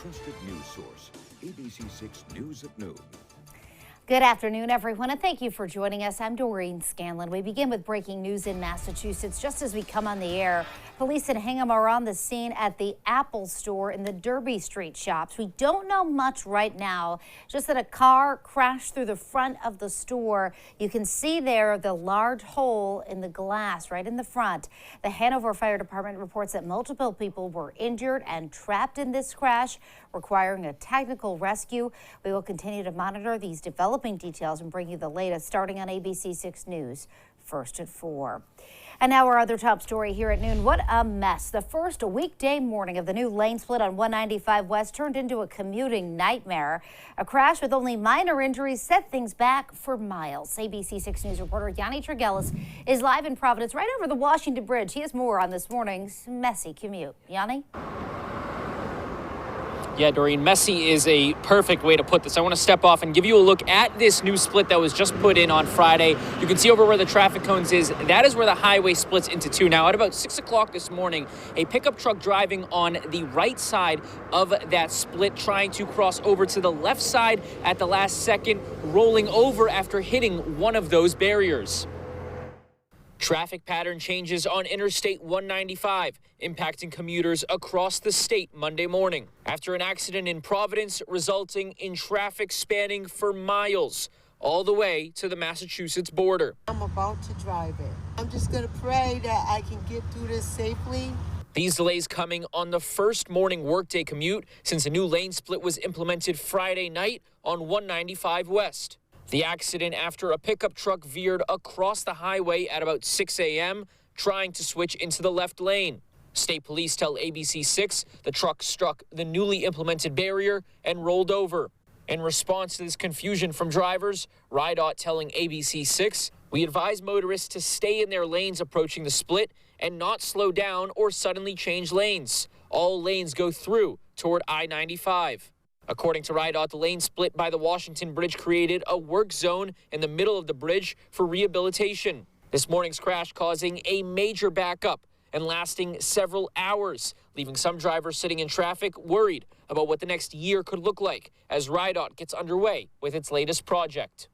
trusted news source, ABC6 News at Noon. Good afternoon, everyone, and thank you for joining us. I'm Doreen Scanlon. We begin with breaking news in Massachusetts. Just as we come on the air, police in Hingham are on the scene at the Apple store in the Derby Street shops. We don't know much right now, just that a car crashed through the front of the store. You can see there the large hole in the glass right in the front. The Hanover Fire Department reports that multiple people were injured and trapped in this crash, requiring a technical rescue. We will continue to monitor these developing details and bring you the latest starting on ABC6 News, first at 4. And now our other top story here at noon. What a mess. The first weekday morning of the new lane split on 195 West turned into a commuting nightmare. A crash with only minor injuries set things back for miles. ABC6 News reporter Yanni Tregellis is live in Providence right over the Washington Bridge. He has more on this morning's messy commute. Yanni? Yeah, Doreen, messy is a perfect way to put this. I want to step off and give you a look at this new split that was just put in on Friday. You can see over where the traffic cones is. That is where the highway splits into two. Now, at about 6 o'clock this morning, a pickup truck driving on the right side of that split, trying to cross over to the left side at the last second, rolling over after hitting one of those barriers. Traffic pattern changes on Interstate 195, impacting commuters across the state Monday morning after an accident in Providence resulting in traffic spanning for miles all the way to the Massachusetts border. I'm about to drive it. I'm just going to pray that I can get through this safely. These delays coming on the first morning workday commute since a new lane split was implemented Friday night on 195 West. The accident after a pickup truck veered across the highway at about 6 a.m., trying to switch into the left lane. State police tell ABC6 the truck struck the newly implemented barrier and rolled over. In response to this confusion from drivers, RIDOT telling ABC6, we advise motorists to stay in their lanes approaching the split and not slow down or suddenly change lanes. All lanes go through toward I-95. According to RIDOT, the lane split by the Washington Bridge created a work zone in the middle of the bridge for rehabilitation. This morning's crash causing a major backup and lasting several hours, leaving some drivers sitting in traffic worried about what the next year could look like as RIDOT gets underway with its latest project.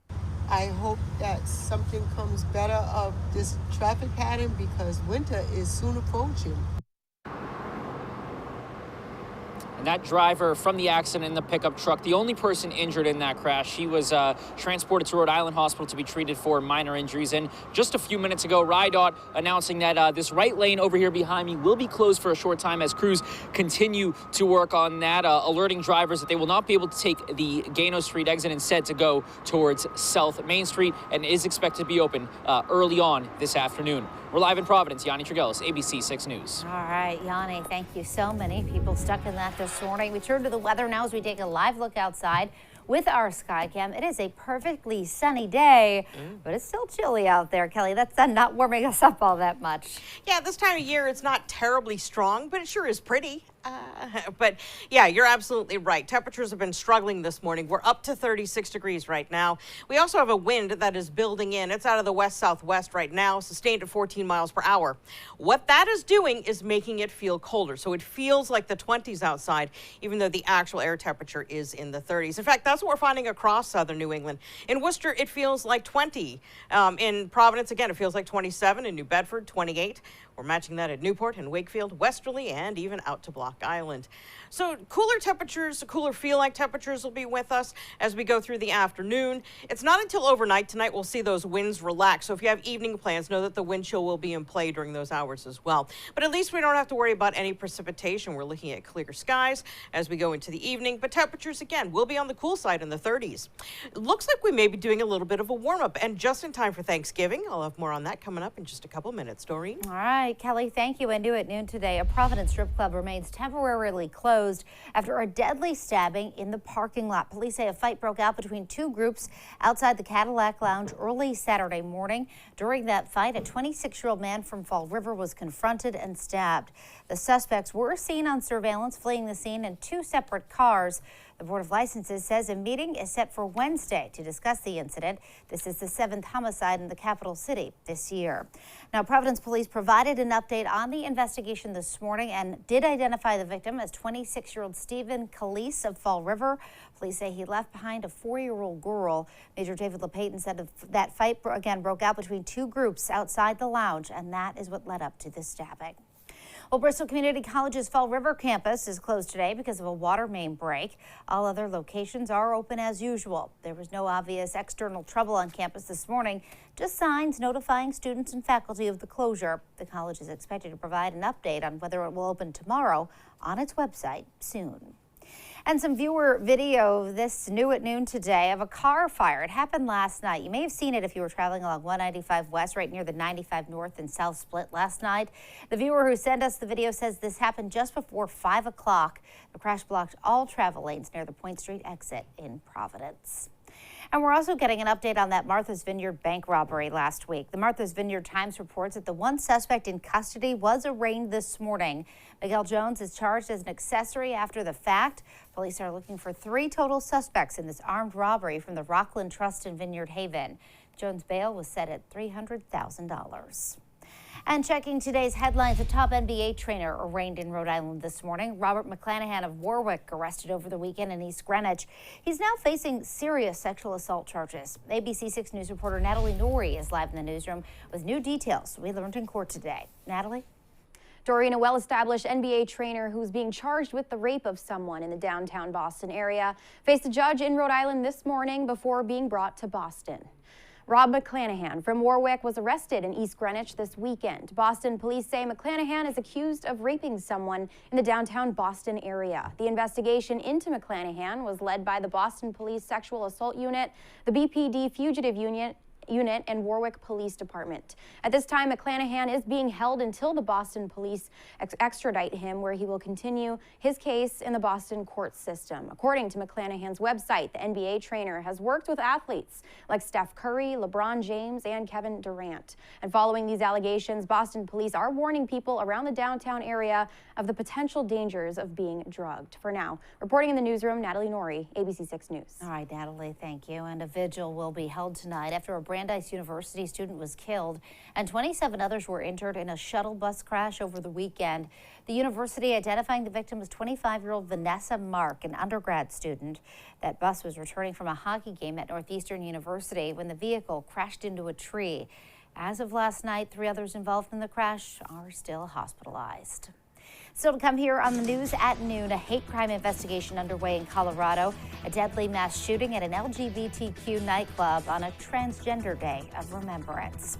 I hope that something comes better of this traffic pattern because winter is soon approaching. And that driver from the accident in the pickup truck, the only person injured in that crash, she was transported to Rhode Island Hospital to be treated for minor injuries. And just a few minutes ago, RIDOT announcing that this right lane over here behind me will be closed for a short time as crews continue to work on that, alerting drivers that they will not be able to take the Gano Street exit, instead to go towards South Main Street, and is expected to be open early on this afternoon. We're live in Providence. Yanni Tregellis, ABC6 News. All right, Yanni, thank you. So many people stuck in that this morning. We turn to the weather now as we take a live look outside with our Skycam. It is a perfectly sunny day, but it's still chilly out there, Kelly. That's not warming us up all that much. Yeah, this time of year, it's not terribly strong, but it sure is pretty. But yeah, you're absolutely right. Temperatures have been struggling this morning. We're up to 36 degrees right now. We also have a wind that is building in. It's out of the west-southwest right now, sustained at 14 miles per hour. What that is doing is making it feel colder. So it feels like the 20s outside, even though the actual air temperature is in the 30s. In fact, that's what we're finding across southern New England. In Worcester, it feels like 20. In Providence, again, it feels like 27. In New Bedford, 28. We're matching that at Newport and Wakefield, Westerly, and even out to Block Island. So cooler temperatures, cooler feel-like temperatures will be with us as we go through the afternoon. It's not until overnight tonight we'll see those winds relax. So if you have evening plans, know that the wind chill will be in play during those hours as well. But at least we don't have to worry about any precipitation. We're looking at clear skies as we go into the evening. But temperatures, again, will be on the cool side in the 30s. It looks like we may be doing a little bit of a warm-up, and just in time for Thanksgiving. I'll have more on that coming up in just a couple minutes. Doreen? All right, Kelly, thank you. And new at noon today, a Providence strip club remains temporarily closed after a deadly stabbing in the parking lot. Police say a fight broke out between two groups outside the Cadillac Lounge early Saturday morning. During that fight, a 26-year-old man from Fall River was confronted and stabbed. The suspects were seen on surveillance fleeing the scene in two separate cars. The Board of Licenses says a meeting is set for Wednesday to discuss the incident. This is the 7th homicide in the capital city this year. Now, Providence police provided an update on the investigation this morning and did identify the victim as 26-year-old Stephen Calise of Fall River. Police say he left behind a 4-year-old girl. Major David LePayton said that fight again broke out between two groups outside the lounge, and that is what led up to this stabbing. Well, Bristol Community College's Fall River campus is closed today because of a water main break. All other locations are open as usual. There was no obvious external trouble on campus this morning, just signs notifying students and faculty of the closure. The college is expected to provide an update on whether it will open tomorrow on its website soon. And some viewer video of this new at noon today of a car fire. It happened last night. You may have seen it if you were traveling along 195 West, right near the 95 North and South split last night. The viewer who sent us the video says this happened just before 5 o'clock. The crash blocked all travel lanes near the Point Street exit in Providence. And we're also getting an update on that Martha's Vineyard bank robbery last week. The Martha's Vineyard Times reports that the one suspect in custody was arraigned this morning. Miguel Jones is charged as an accessory after the fact. Police are looking for 3 total suspects in this armed robbery from the Rockland Trust in Vineyard Haven. Jones' bail was set at $300,000. And checking today's headlines, a top NBA trainer arraigned in Rhode Island this morning. Robert McClanahan of Warwick arrested over the weekend in East Greenwich. He's now facing serious sexual assault charges. ABC6 News reporter Natalie Norrie is live in the newsroom with new details we learned in court today. Natalie? Doreen, a well-established NBA trainer who's being charged with the rape of someone in the downtown Boston area, faced a judge in Rhode Island this morning before being brought to Boston. Rob McClanahan from Warwick was arrested in East Greenwich this weekend. Boston police say McClanahan is accused of raping someone in the downtown Boston area. The investigation into McClanahan was led by the Boston Police Sexual Assault Unit, the BPD Fugitive Unit, and Warwick Police Department. At this time, McClanahan is being held until the Boston police extradite him, where he will continue his case in the Boston court system. According to McClanahan's website, the NBA trainer has worked with athletes like Steph Curry, LeBron James, and Kevin Durant. And following these allegations, Boston police are warning people around the downtown area of the potential dangers of being drugged. For now, reporting in the newsroom, Natalie Norrie, ABC6 News. All right, Natalie, thank you. And a vigil will be held tonight after a Brandeis University student was killed and 27 others were injured in a shuttle bus crash over the weekend. The university identifying the victim as 25-year-old Vanessa Mark, an undergrad student. That bus was returning from a hockey game at Northeastern University when the vehicle crashed into a tree. As of last night, 3 others involved in the crash are still hospitalized. Still to come here on the news at noon, a hate crime investigation underway in Colorado, a deadly mass shooting at an LGBTQ nightclub on a Transgender Day of Remembrance.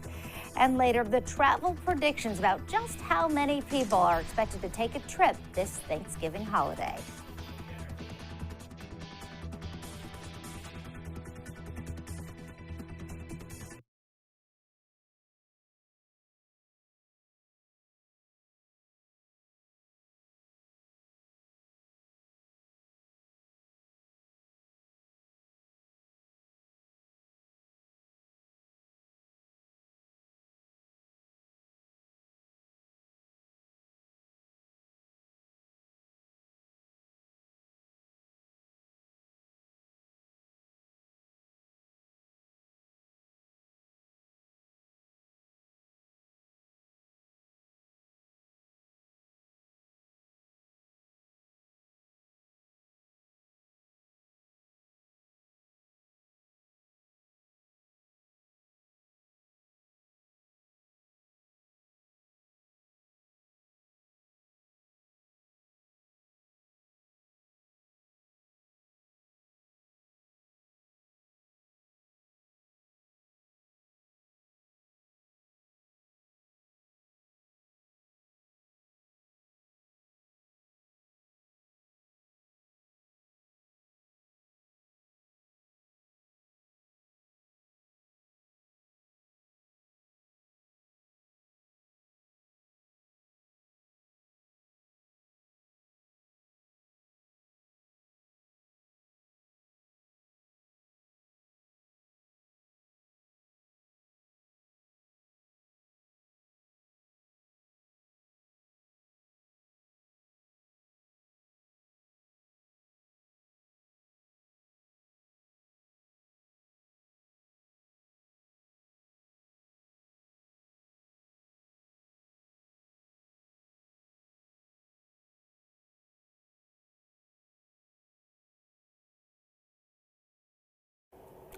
And later, the travel predictions about just how many people are expected to take a trip this Thanksgiving holiday.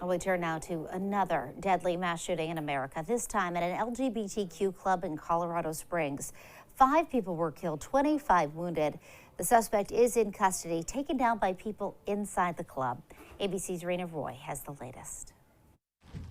We turn now to another deadly mass shooting in America, this time at an LGBTQ club in Colorado Springs. 5 people were killed, 25 wounded. The suspect is in custody, taken down by people inside the club. ABC's Rena Roy has the latest.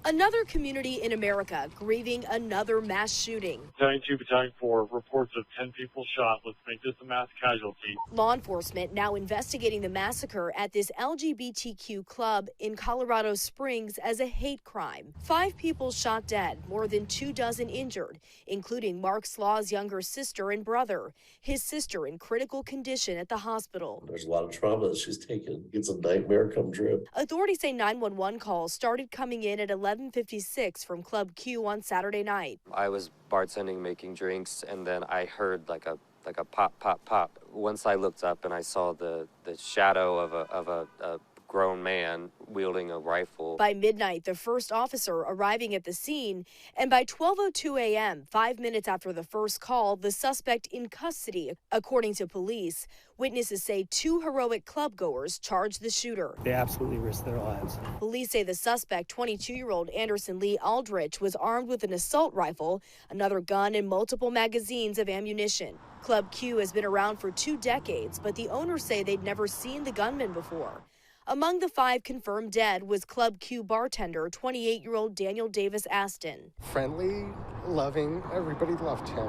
Another community in America grieving another mass shooting. Battalion 2, Battalion 4, reports of 10 people shot. Let's make this a mass casualty. Law enforcement now investigating the massacre at this LGBTQ club in Colorado Springs as a hate crime. 5 people shot dead, more than 24 injured, including Mark Slaw's younger sister and brother. His sister in critical condition at the hospital. There's a lot of trauma that she's taken. It's a nightmare come true. Authorities say 911 calls started coming in at 11:56 from Club Q on Saturday night. I was bartending, making drinks, and then I heard like a pop, pop, pop. Once I looked up and I saw the shadow of a grown man wielding a rifle. By midnight, the first officer arriving at the scene, and by 12:02 a.m., 5 minutes after the first call, the suspect in custody. According to police, witnesses say 2 heroic clubgoers charged the shooter. They absolutely risked their lives. Police say the suspect, 22-year-old Anderson Lee Aldrich, was armed with an assault rifle, another gun, and multiple magazines of ammunition. Club Q has been around for 2 decades, but the owners say they'd never seen the gunman before. Among the 5 confirmed dead was Club Q bartender, 28-year-old Daniel Davis Aston. Friendly, loving, everybody loved him,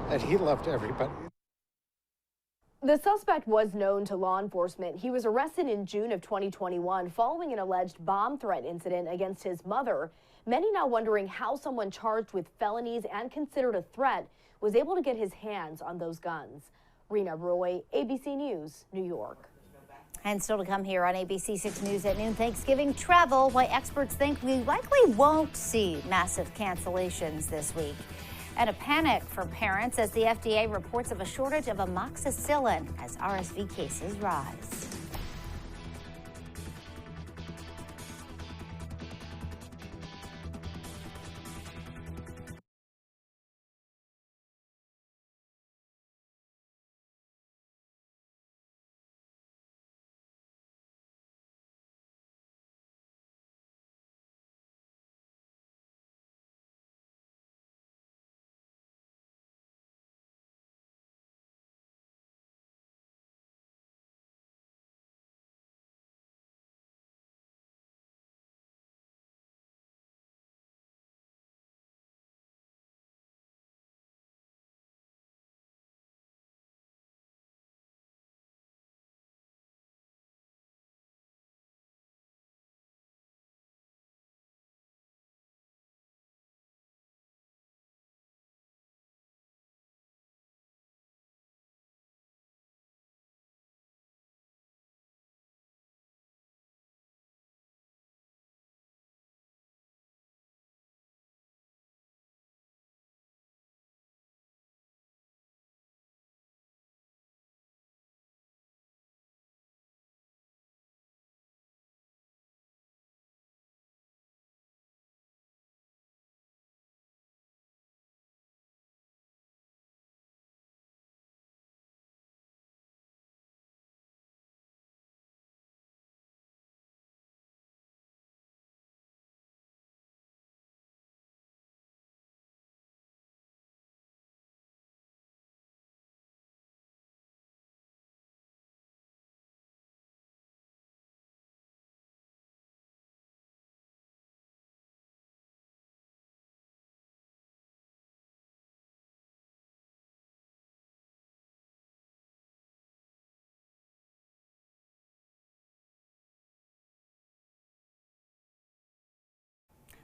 and he loved everybody. The suspect was known to law enforcement. He was arrested in June of 2021 following an alleged bomb threat incident against his mother. Many now wondering how someone charged with felonies and considered a threat was able to get his hands on those guns. Rena Roy, ABC News, New York. And still to come here on ABC6 News at noon, Thanksgiving travel, why experts think we likely won't see massive cancellations this week. And a panic for parents as the FDA reports of a shortage of amoxicillin as RSV cases rise.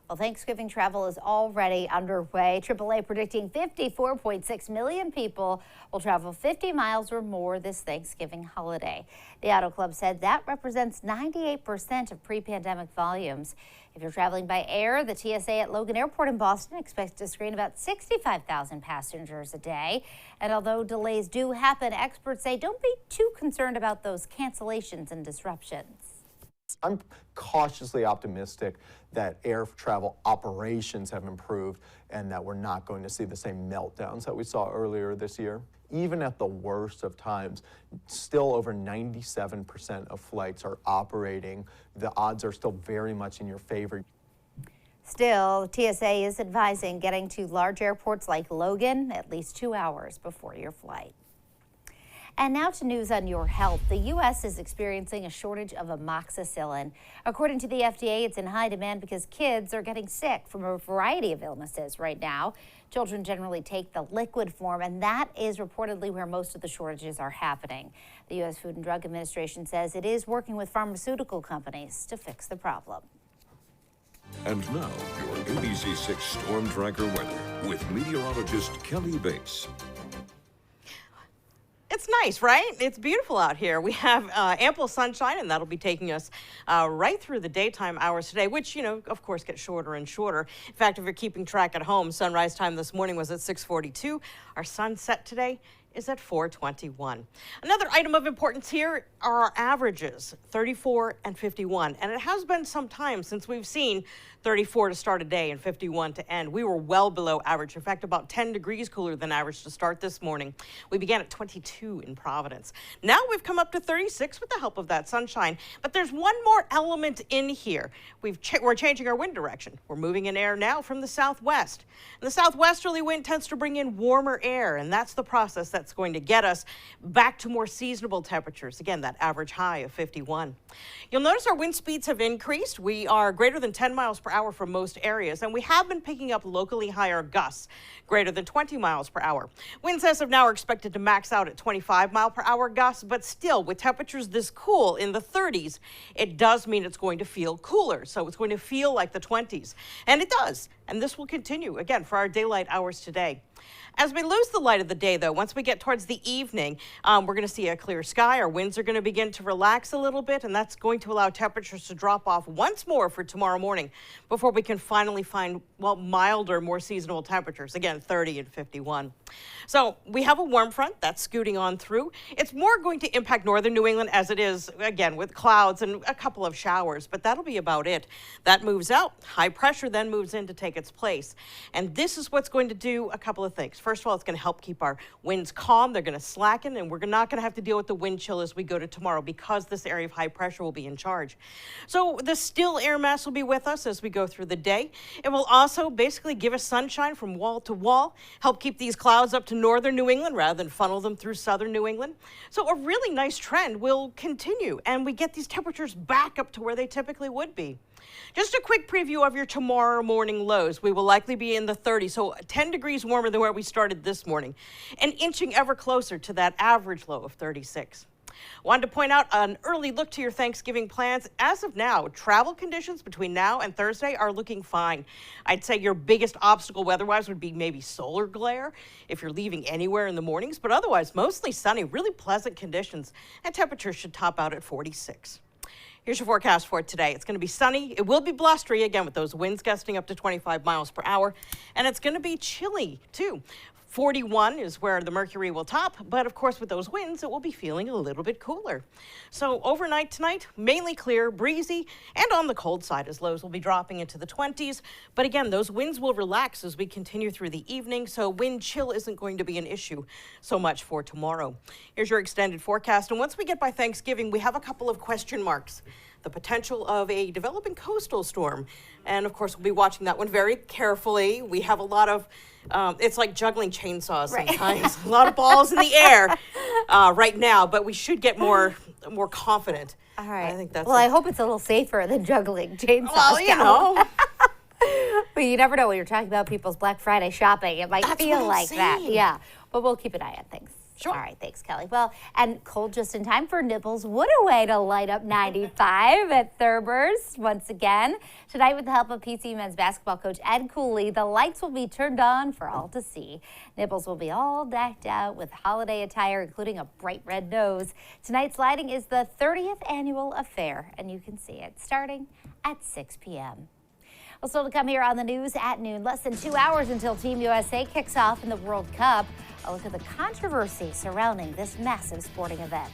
Well, Thanksgiving travel is already underway. AAA predicting 54.6 million people will travel 50 miles or more this Thanksgiving holiday. The Auto Club said that represents 98% of pre-pandemic volumes. If you're traveling by air, the TSA at Logan Airport in Boston expects to screen about 65,000 passengers a day. And although delays do happen, experts say don't be too concerned about those cancellations and disruptions. I'm cautiously optimistic that air travel operations have improved and that we're not going to see the same meltdowns that we saw earlier this year. even at the worst of times, still over 97% of flights are operating. The odds are still very much in your favor. Still, TSA is advising getting to large airports like Logan at least 2 hours before your flight. And now to news on your health. The U.S. is experiencing a shortage of amoxicillin. According to the FDA, it's in high demand because kids are getting sick from a variety of illnesses right now. Children generally take the liquid form, and that is reportedly where most of the shortages are happening. The U.S. Food and Drug Administration says it is working with pharmaceutical companies to fix the problem. And now, your ABC6 Storm Tracker weather with meteorologist Kelly Bates. It's nice, right? It's beautiful out here. We have ample sunshine, and that'll be taking us right through the daytime hours today, which, of course, get shorter and shorter. In fact, if you're keeping track at home, sunrise time this morning was at 6:42. Our sunset today is at 4:21. Another item of importance here are our averages, 34 and 51. And it has been some time since we've seen 34 to start a day and 51 to end. We were well below average. In fact, about 10 degrees cooler than average to start this morning. We began at 22 in Providence. Now we've come up to 36 with the help of that sunshine. But there's one more element in here. We're changing our wind direction. We're moving in air now from the southwest. And the southwesterly wind tends to bring in warmer air, and that's the process that's going to get us back to more seasonable temperatures. Again, that average high of 51. You'll notice our wind speeds have increased. We are greater than 10 miles per hour for most areas, and we have been picking up locally higher gusts, greater than 20 miles per hour. Winds as of now are expected to max out at 25 mile per hour gusts, but still, with temperatures this cool in the 30s, it does mean it's going to feel cooler. So it's going to feel like the 20s, and it does. And this will continue, again, for our daylight hours today. As we lose the light of the day, though, once we get towards the evening, we're going to see a clear sky. Our winds are going to begin to relax a little bit, and that's going to allow temperatures to drop off once more for tomorrow morning before we can finally find, well, milder, more seasonal temperatures. Again, 30 and 51. So we have a warm front that's scooting on through. It's more going to impact northern New England as it is, again, with clouds and a couple of showers, but that'll be about it. That moves out. High pressure then moves in to take its place. And this is what's going to do a couple of things. First of all, it's going to help keep our winds calm. They're going to slacken, and we're not going to have to deal with the wind chill as we go to tomorrow because this area of high pressure will be in charge. So the still air mass will be with us as we go through the day. It will also basically give us sunshine from wall to wall, help keep these clouds up to northern New England rather than funnel them through southern New England. So a really nice trend will continue, and we get these temperatures back up to where they typically would be. Just a quick preview of your tomorrow morning lows. We will likely be in the 30s, so 10 degrees warmer than where we started this morning, and inching ever closer to that average low of 36. Wanted to point out an early look to your Thanksgiving plans. As of now, travel conditions between now and Thursday are looking fine. I'd say your biggest obstacle weather-wise would be maybe solar glare if you're leaving anywhere in the mornings, but otherwise mostly sunny, really pleasant conditions, and temperatures should top out at 46. Here's your forecast for today. It's going to be sunny. It will be blustery, again, with those winds gusting up to 25 miles per hour. And it's going to be chilly, too. 41 is where the mercury will top, but of course with those winds, it will be feeling a little bit cooler. So overnight tonight, mainly clear, breezy, and on the cold side as lows will be dropping into the 20s. But again, those winds will relax as we continue through the evening, so wind chill isn't going to be an issue so much for tomorrow. Here's your extended forecast, and once we get by Thanksgiving, we have a couple of question marks. The potential of a developing coastal storm. And of course, we'll be watching that one very carefully. We have a lot of, it's like juggling chainsaws sometimes. A lot of balls in the air right now, but we should get more confident. All right. I think that's I hope it's a little safer than juggling chainsaws. Well, you know. But you never know when you're talking about people's Black Friday shopping. It might feel like that. Yeah. But we'll keep an eye on things. Sure. All right, thanks, Kelly. Well, and cold just in time for Nibbles. What a way to light up 95 at Thurber's once again. Tonight, with the help of PC men's basketball coach Ed Cooley, the lights will be turned on for all to see. Nibbles will be all decked out with holiday attire, including a bright red nose. Tonight's lighting is the 30th annual affair, and you can see it starting at 6 p.m. Well, still to come here on the news at noon. Less than 2 hours until Team USA kicks off in the World Cup. A look at the controversy surrounding this massive sporting event.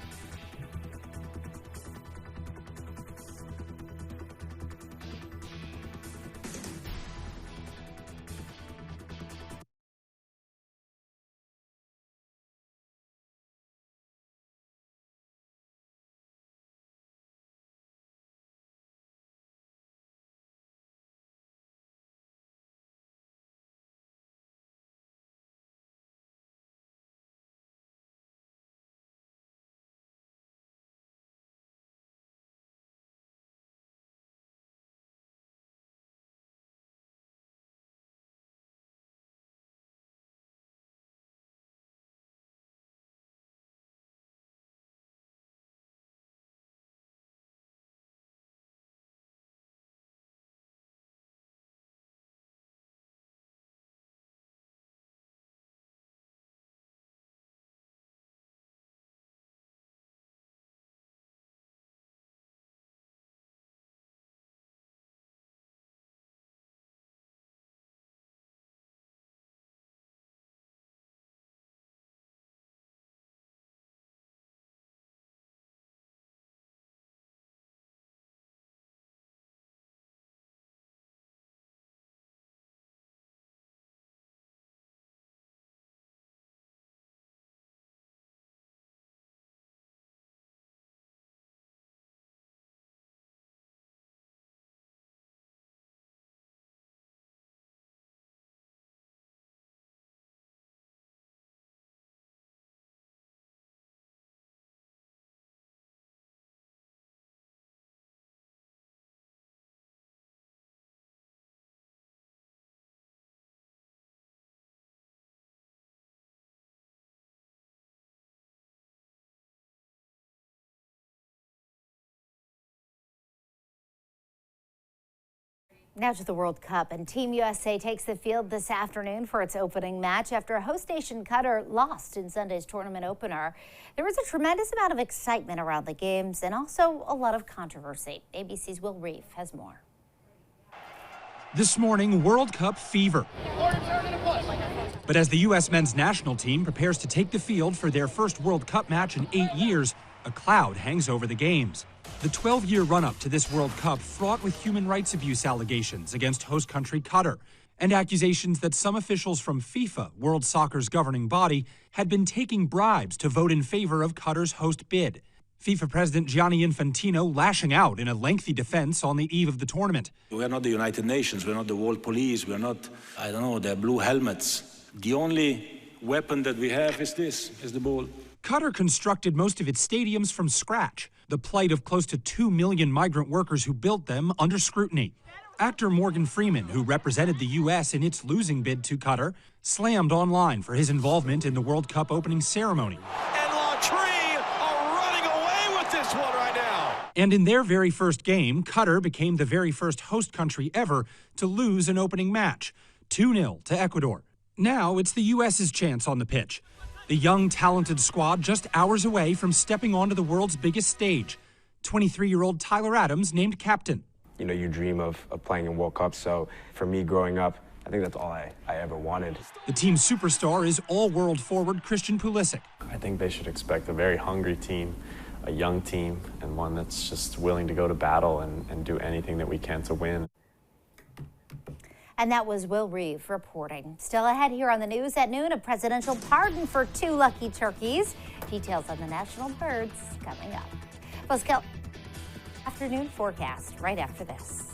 Now to the World Cup, and Team USA takes the field this afternoon for its opening match after host nation Qatar lost in Sunday's tournament opener. There was a tremendous amount of excitement around the games and also a lot of controversy. ABC's Will Reef has more. This morning, World Cup fever. But as the U.S. men's national team prepares to take the field for their first World Cup match in 8 years, a cloud hangs over the games. The 12-year run-up to this World Cup fraught with human rights abuse allegations against host country Qatar and accusations that some officials from FIFA, World Soccer's governing body, had been taking bribes to vote in favor of Qatar's host bid. FIFA President Gianni Infantino lashing out in a lengthy defense on the eve of the tournament. We are not the United Nations, we're not the world police, we're not, the blue helmets. The only weapon that we have is the ball. Qatar constructed most of its stadiums from scratch, the plight of close to 2 million migrant workers who built them under scrutiny. Actor Morgan Freeman, who represented the U.S. in its losing bid to Qatar, slammed online for his involvement in the World Cup opening ceremony. And Lautry are running away with this one right now. And in their very first game, Qatar became the very first host country ever to lose an opening match, 2-0 to Ecuador. Now it's the U.S.'s chance on the pitch. The young, talented squad just hours away from stepping onto the world's biggest stage. 23-year-old Tyler Adams named captain. You know, you dream of playing in World Cup, so for me growing up, I think that's all I ever wanted. The team's superstar is all-world forward Christian Pulisic. I think they should expect a very hungry team, a young team, and one that's just willing to go to battle and do anything that we can to win. And that was Will Reeve reporting. Still ahead here on the news at noon, a presidential pardon for 2 lucky turkeys. Details on the national birds coming up. Let's go. Afternoon forecast right after this.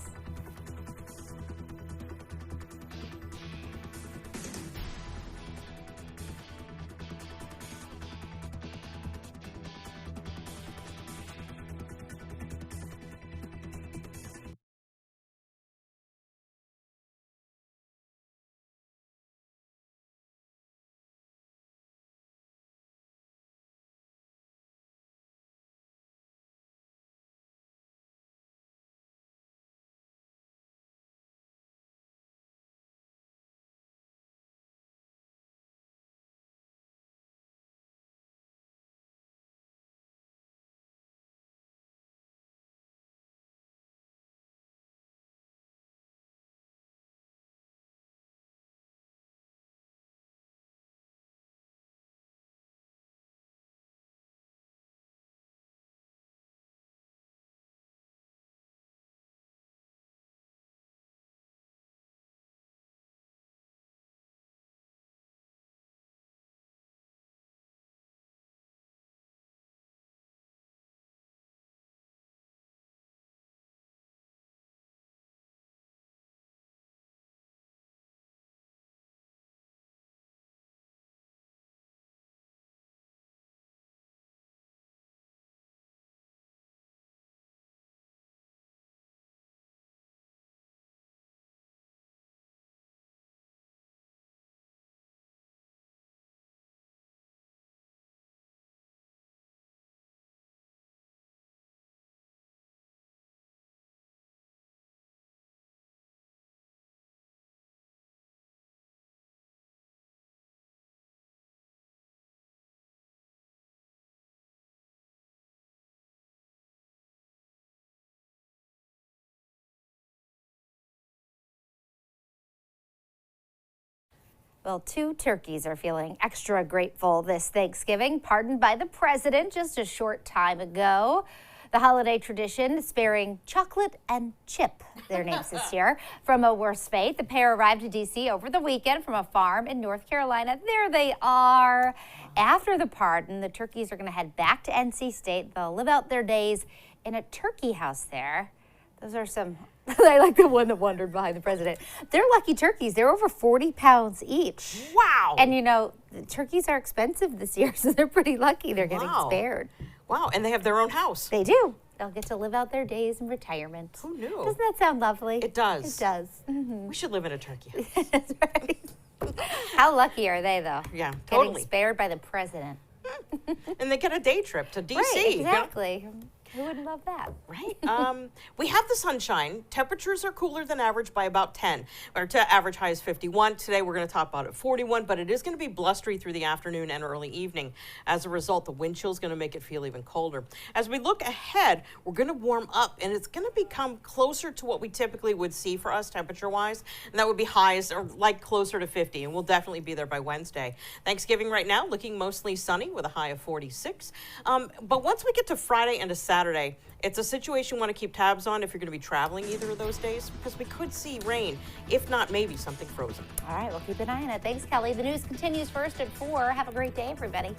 Well, 2 turkeys are feeling extra grateful this Thanksgiving, pardoned by the president just a short time ago. The holiday tradition sparing chocolate and Chip, their names this year, from a worse fate. The pair arrived in D.C. over the weekend from a farm in North Carolina. There they are. After the pardon, the turkeys are going to head back to NC State. They'll live out their days in a turkey house there. Those are some, I like the one that wandered behind the president. They're lucky turkeys. They're over 40 pounds each. Wow. And you know, turkeys are expensive this year, so they're pretty lucky they're getting spared. Wow, and they have their own house. They do. They'll get to live out their days in retirement. Who knew? Doesn't that sound lovely? It does. It does. Mm-hmm. We should live in a turkey house. That's right. How lucky are they, though? Yeah, totally. Getting spared by the president. And they get a day trip to D.C. Right, exactly. Who wouldn't love that? Right. We have the sunshine. Temperatures are cooler than average by about 10. Our average high is 51. Today we're going to top out at 41, but it is going to be blustery through the afternoon and early evening. As a result, the wind chill is going to make it feel even colder. As we look ahead, we're going to warm up, and it's going to become closer to what we typically would see for us temperature-wise, and that would be highs or like closer to 50, and we'll definitely be there by Wednesday. Thanksgiving right now looking mostly sunny with a high of 46. But once we get to Friday and to Saturday, it's a situation you want to keep tabs on if you're going to be traveling either of those days, because we could see rain, if not maybe something frozen. All right, we'll keep an eye on it. Thanks, Kelly. The news continues first at 4. Have a great day, everybody.